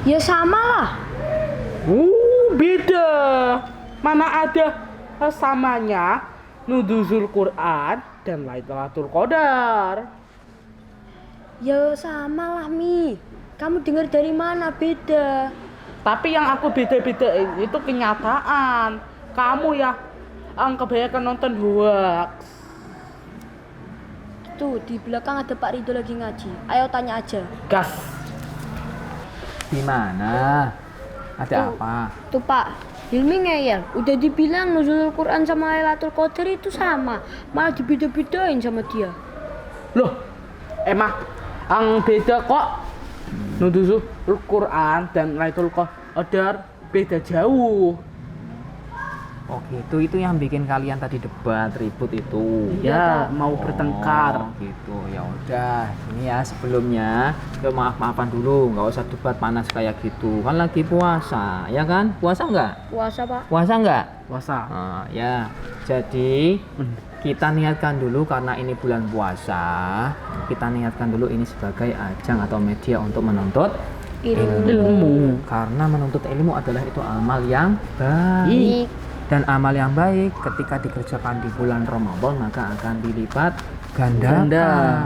Ya sama lah. Beda. Mana ada samanya Nuzul Quran dan Lailatul Qadar. Ya sama lah Mi. Kamu dengar dari mana beda? Tapi yang aku beda-bedain itu kenyataan. Kamu ya kebanyakan nonton hoax. Tuh di belakang ada Pak Ridho lagi ngaji. Ayo tanya aja. Gas. Di mana? Ada Tuh. apa? Tuh Pak, Hilmi ngeyel. Udah dibilang Nuzulul Quran sama Lailatul Qadar itu sama. Malah dibeda-bedain sama dia. Loh, emang yang beda kok. Nuzul Quran dan Lailatul Qadar beda jauh. Oh gitu, itu yang bikin kalian tadi debat ribut itu. Ya, mau bertengkar. Oh gitu, ya udah. Ini ya sebelumnya, yuk maaf-maafan dulu, nggak usah debat panas kayak gitu. Kan lagi puasa, ya kan? Puasa nggak? Puasa Pak. Puasa nggak? Puasa. Ya, jadi kita niatkan dulu karena ini bulan puasa. Kita niatkan dulu ini sebagai ajang atau media untuk menuntut ilmu. Karena menuntut ilmu adalah itu amal yang baik. Dan amal yang baik ketika dikerjakan di bulan Ramadan maka akan dilipat gandakan.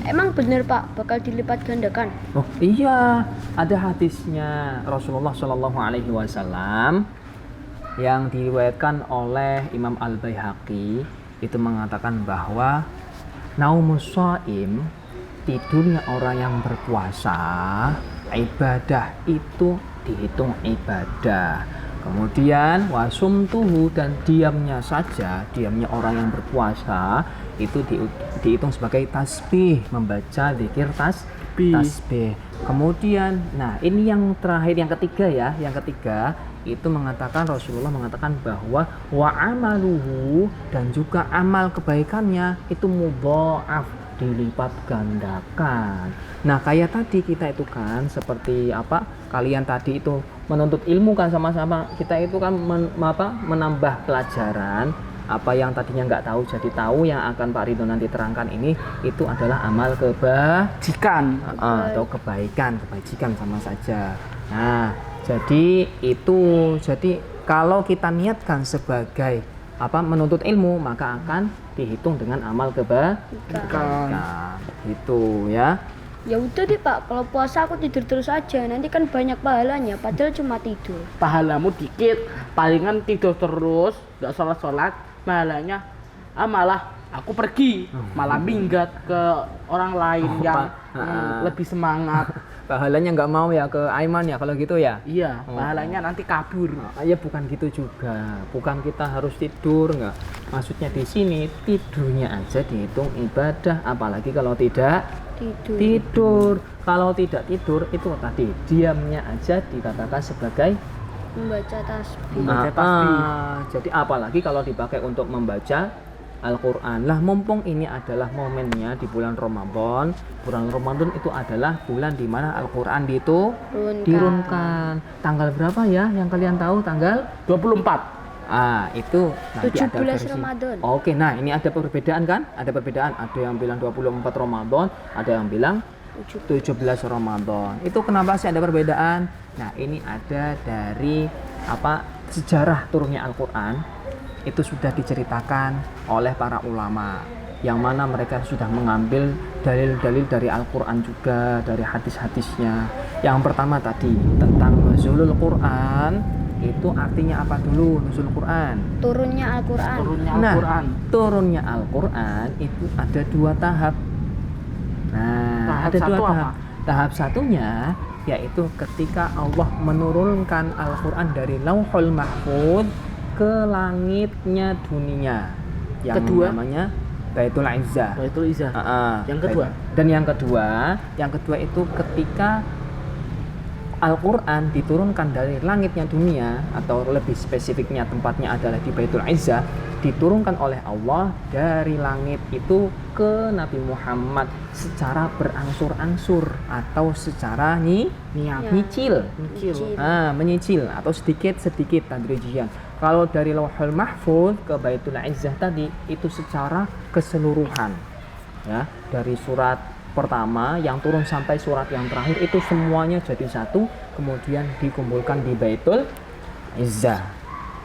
Emang bener Pak, bakal dilipat gandakan? Oh iya, ada hadisnya Rasulullah Shallallahu Alaihi Wasallam yang diriwayatkan oleh Imam Al-Baihaqi, itu mengatakan bahwa naumus shaim, tidurnya orang yang berpuasa, ibadah itu dihitung ibadah. Kemudian wasumtuhu, dan diamnya saja, diamnya orang yang berpuasa itu dihitung sebagai tasbih, membaca zikir tasbih. Kemudian, nah ini yang terakhir, yang ketiga ya, yang ketiga itu mengatakan, Rasulullah mengatakan bahwa wa amaluhu, dan juga amal kebaikannya itu mudha'af, dilipat gandakan. Nah kayak tadi kita itu kan seperti apa, kalian tadi itu menuntut ilmu kan sama-sama, kita itu kan menambah pelajaran, apa yang tadinya nggak tahu jadi tahu, yang akan Pak Ridho nanti terangkan ini itu adalah amal kebajikan atau kebajikan sama saja. Nah jadi itu, jadi kalau kita niatkan sebagai apa, menuntut ilmu, maka akan dihitung dengan amal kebajikan gitu ya. Ya udah deh Pak, kalau puasa aku tidur terus aja, nanti kan banyak pahalanya, padahal cuma tidur. Pahalamu dikit, palingan tidur terus, gak sholat, pahalanya malah aku pergi, malah minggat ke orang lain yang lebih semangat. Pahalanya nggak mau ya ke Aiman ya kalau gitu ya? Iya, pahalanya nanti kabur. Ya bukan gitu juga, bukan kita harus tidur, nggak. Maksudnya di sini tidurnya aja dihitung ibadah, apalagi kalau tidak tidur. Kalau tidak tidur itu tadi diamnya aja dikatakan sebagai membaca tasbih. Jadi apalagi kalau dipakai untuk membaca Al-Quran. Lah mumpung ini adalah momennya di bulan Ramadan. Bulan Ramadan itu adalah bulan di mana Al-Quran diturunkan. Tanggal berapa ya yang kalian tahu? Tanggal 24. Itu nanti 17 ada versi. Ramadan. Oke, nah ini ada perbedaan kan? Ada perbedaan. Ada yang bilang 24 Ramadan, ada yang bilang 17 Ramadan. Itu kenapa sih ada perbedaan? Nah, ini ada dari apa, sejarah turunnya Al-Quran. Itu sudah diceritakan oleh para ulama, yang mana mereka sudah mengambil dalil-dalil dari Al-Quran juga, dari hadis-hadisnya. Yang pertama tadi tentang nuzulul Quran, itu artinya apa dulu nuzul Quran? Turunnya Al-Quran. Turunnya Al-Quran itu ada dua tahap. Ada dua tahap. Tahap satunya yaitu ketika Allah menurunkan Al-Quran dari Lauhul Mahfuz ke langitnya dunia, yang kedua namanya Baitul Izzah. Yang kedua. Dan yang kedua itu ketika Al-Quran diturunkan dari langitnya dunia, atau lebih spesifiknya tempatnya adalah di Baitul Izzah, diturunkan oleh Allah dari langit itu ke Nabi Muhammad secara berangsur-angsur atau secara menyicil atau sedikit-sedikit tadrijian. Kalau dari Lauhul Mahfuz ke Baitul Izzah tadi itu secara keseluruhan, ya, dari surat pertama yang turun sampai surat yang terakhir itu semuanya jadi satu kemudian dikumpulkan di Baitul Izzah.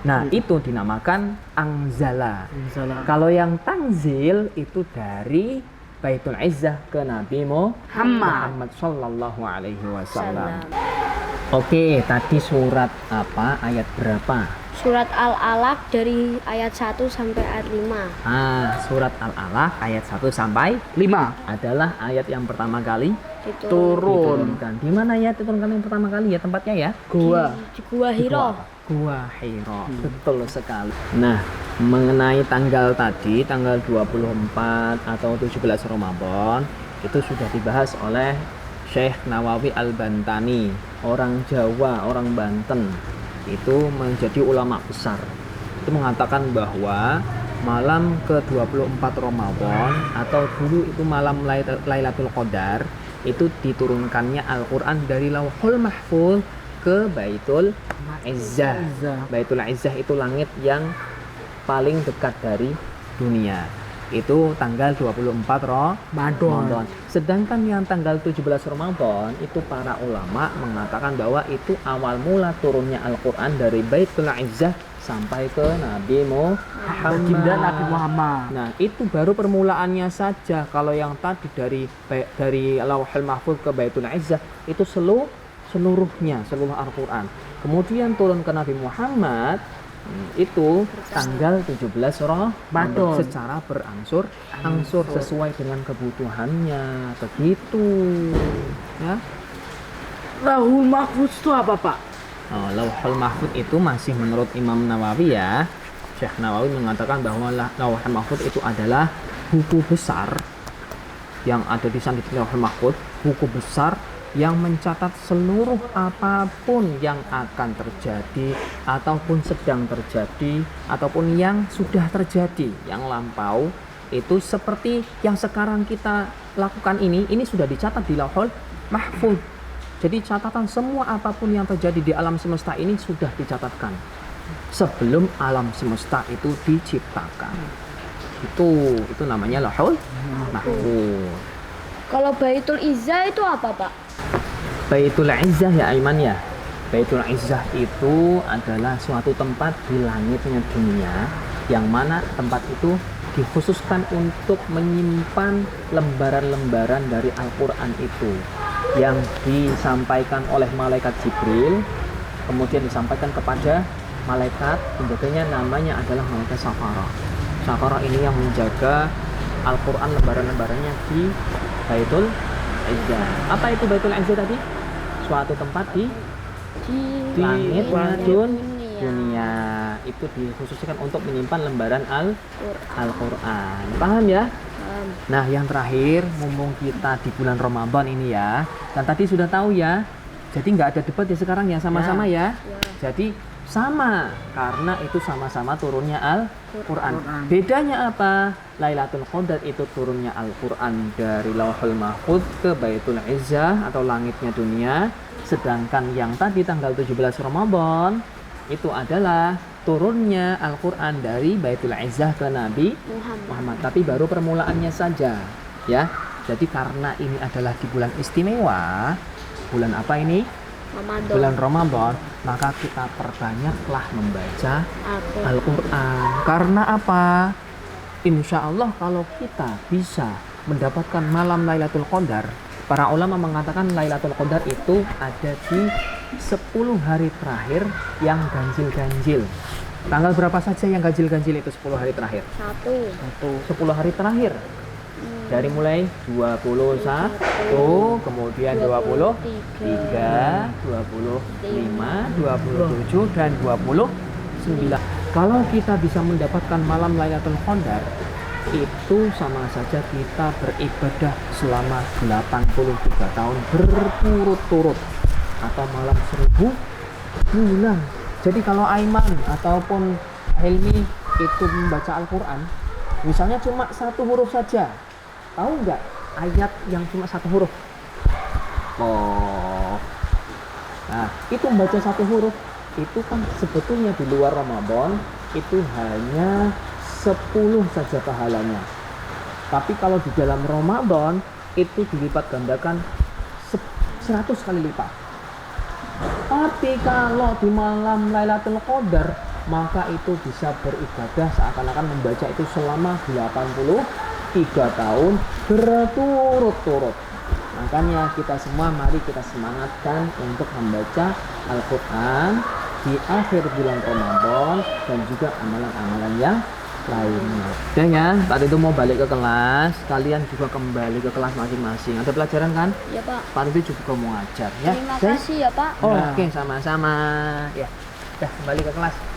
Nah, itu dinamakan anzala. Salah. Kalau yang tanzil itu dari Baitul Izzah ke Nabi Muhammad sallallahu alaihi wasallam. Oke, tadi surat apa? Ayat berapa? Surat Al-Alaq dari ayat 1 sampai ayat 5. Surat Al-Alaq ayat 1 sampai 5. adalah ayat yang pertama kali Turun. diturunkan. Di mana ya diturunkan yang pertama kali ya tempatnya ya? Gua. Di Gua Hiro. Gua Hiro. Betul sekali. Nah, mengenai tanggal tadi, tanggal 24 atau 17 Ramadan, itu sudah dibahas oleh Syekh Nawawi Al-Bantani, orang Jawa, orang Banten. Itu menjadi ulama besar. Itu mengatakan bahwa malam ke-24 Ramadan atau dulu itu malam Lailatul Qadar, itu diturunkannya Al-Qur'an dari Lauhul Mahfuz ke Baitul Izzah. Baitul Izzah itu langit yang paling dekat dari dunia. Itu tanggal 24 Ramadan. Sedangkan yang tanggal 17 Ramadan itu para ulama mengatakan bahwa itu awal mula turunnya Al-Qur'an dari Baitul Izzah sampai ke Nabi Baginda Nabi Muhammad. Nah, itu baru permulaannya saja. Kalau yang tadi dari Lauhul Mahfuz ke Baitul Izzah itu seluruhnya, seluruh Al-Qur'an. Kemudian turun ke Nabi Muhammad itu tanggal 17 Ramadan secara berangsur-angsur sesuai dengan kebutuhannya, begitu ya. Lauhul Mahfuz itu apa, Pak? Lauhul Mahfuz itu masih menurut Imam Nawawi ya. Syekh Nawawi mengatakan bahwa Lauhul Mahfuz itu adalah buku besar yang ada di sana di Lauhul Mahfuz, buku besar yang mencatat seluruh apapun yang akan terjadi ataupun sedang terjadi ataupun yang sudah terjadi, yang lampau. Itu seperti yang sekarang kita lakukan ini sudah dicatat di Lauhul Mahfuz. Jadi catatan semua apapun yang terjadi di alam semesta ini sudah dicatatkan sebelum alam semesta itu diciptakan. Itu namanya Lauhul Mahfuz. Kalau Baitul Izzah itu apa, Pak? Baitul Izzah ya Aiman ya. Baitul Izzah itu adalah suatu tempat di langitnya dunia yang mana tempat itu dikhususkan untuk menyimpan lembaran-lembaran dari Al-Qur'an itu yang disampaikan oleh malaikat Jibril, kemudian disampaikan kepada malaikat penjaganya, namanya adalah malaikat Safara. Safara ini yang menjaga Al-Qur'an lembaran-lembarannya di Baitul Izzah. Apa itu Baitul Izzah tadi? Suatu tempat di langitnya dunia. Itu dikhususkan untuk menyimpan lembaran Al-Qur'an. Paham ya? Nah, yang terakhir, mumpung kita di bulan Ramadan ini ya, dan tadi sudah tahu ya, jadi nggak ada debat ya sekarang ya, sama-sama ya. Jadi sama, karena itu sama-sama turunnya Al-Qur'an. Bedanya apa? Lailatul Qadar itu turunnya Al-Qur'an dari Lauhul Mahfuz ke Baitul Izzah atau langitnya dunia. Sedangkan yang tadi tanggal 17 Ramadan itu adalah turunnya Al-Qur'an dari Baitul Izzah ke Nabi Muhammad. Tapi baru permulaannya saja ya. Jadi karena ini adalah di bulan istimewa, bulan apa ini? Ramadan. Bulan Ramadan, maka kita perbanyaklah membaca Al-Qur'an. Karena apa? Insya Allah kalau kita bisa mendapatkan malam Lailatul Qadar, para ulama mengatakan Lailatul Qadar itu ada di 10 hari terakhir yang ganjil-ganjil. Tanggal berapa saja yang ganjil-ganjil itu 10 hari terakhir? 10 hari terakhir. Dari mulai 21, kemudian 23, 25, 27, dan 29. Kalau kita bisa mendapatkan malam Lailatul Qadar, itu sama saja kita beribadah selama 83 tahun berturut-turut atau malam 1000 bulan. Jadi kalau Aiman ataupun Helmi itu membaca Al-Quran, misalnya cuma satu huruf saja, tahu nggak ayat yang cuma satu huruf? Nah, itu membaca satu huruf itu kan sebetulnya di luar Ramadan itu hanya 10 saja pahalanya. Tapi kalau di dalam Ramadan itu dilipat gandakan 100 kali lipat. Tapi kalau di malam Lailatul Qadar, maka itu bisa beribadah seakan-akan membaca itu selama 83 tahun berturut-turut. Makanya kita semua mari kita semangatkan untuk membaca Al-Quran di akhir bulan Ramadan dan juga amalan-amalan yang lainnya. Dan ya, tadi itu mau balik ke kelas, kalian juga kembali ke kelas masing-masing. Ada pelajaran kan? Ya Pak. Pak itu juga mau ngajar ya. Terima kasih ya Pak. Oh, oke, sama-sama. Ya, udah kembali ke kelas.